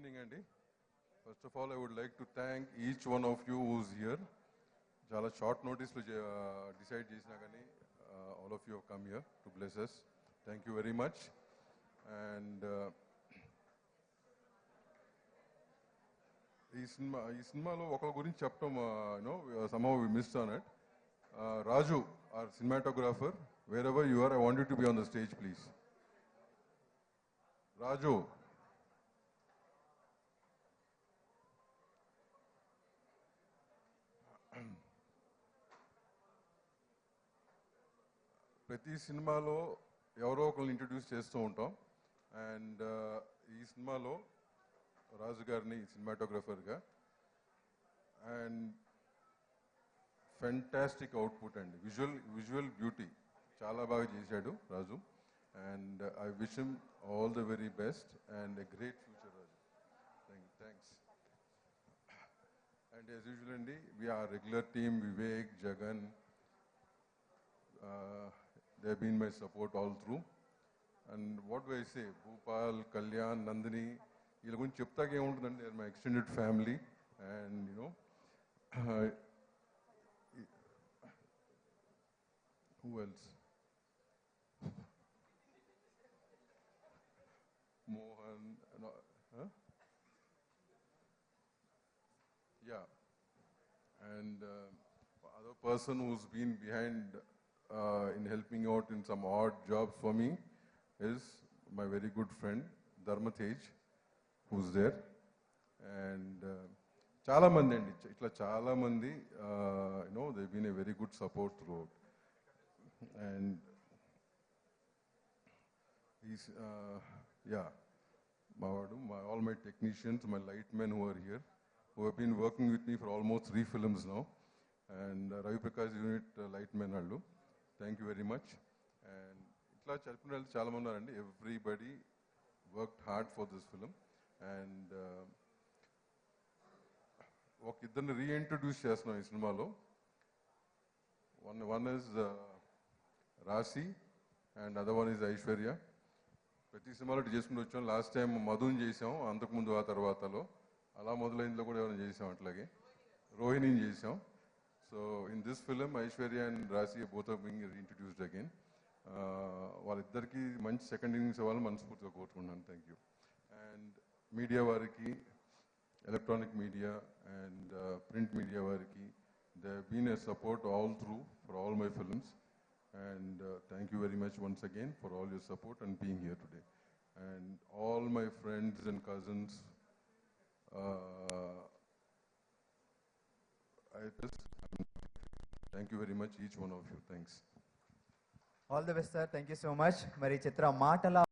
evening, Andy. First of all, I would like to thank each one of you who's here. Jala short notice to decide chesina gaani all of you have come here to bless us. Thank you very much. And ఈ సినిమాలో ఒకరి గురించి చెప్పడం somehow we missed on it. Raju, our cinematographer, wherever you are, I want you to be on the stage, please. Raju. ప్రతి సినిమాలో ఎవరో ఒకరిని introduce చేస్తూ ఉంటాం. అండ్ ఈ సినిమాలో రాజు గారిని సినిమాటోగ్రఫర్గా అండ్ ఫెంటాస్టిక్ అవుట్పుట్ అండి. విజువల్ బ్యూటీ చాలా బాగా చేశాడు Raju. And I wish him all the very best and a great future Raju. Thanks. And as usual అండి, we are regular team, Vivek, Jagan, they have been my support all through. And what do I say, Bhupal, Kalyan, Nandini, వీళ్ళ గురించి చెప్తాక ఏముంటుందండి, they are my extended family. And who else? Mohan, no, huh? Yeah. And other person who's been behind in helping out in some odd jobs for me is my very good friend Dharmatej, who's there. And chala mandi andi itla chala mandi they've been a very good support throughout. And he's all my technicians, my lightmen who are here, who have been working with me for almost 3 films now. And Ravi Prakash unit lightmen allu, thank you very much. And itla chalpina vallu chaala mandi unnaranడి. Everybody worked hard for this film. And ఒక ఇద్దరిని reintroduce చేస్తున్నాం ఈ సినిమాలో. One is రాశి and other one is Aishwarya. ప్రతి సినిమాలో చేసుకుంటూ వచ్చాం. లాస్ట్ టైం మధుని చేసాం, అంతకుముందు ఆ తర్వాతలో అలా మొదలైందిలో కూడా ఏమైనా చేసాం. అట్లాగే రోహిణిని చేసాం. So in this film, Aishwarya and Rasi are both being reintroduced again. వాళ్ళిద్దరికి మంచి సెకండ్ ఇన్నింగ్స్ అవ్వాలని మనస్ఫూర్తిగా కోరుకుంటున్నాను. Thank you. అండ్ మీడియా వారికి, electronic media and print media వారికి, they have been a support all through for all my films. And thank you very much once again for all your support and being here today. And all my friends and cousins, thank you very much, each one of you. Thanks. All the best, sir. Thank you so much. Mari Chitra Matala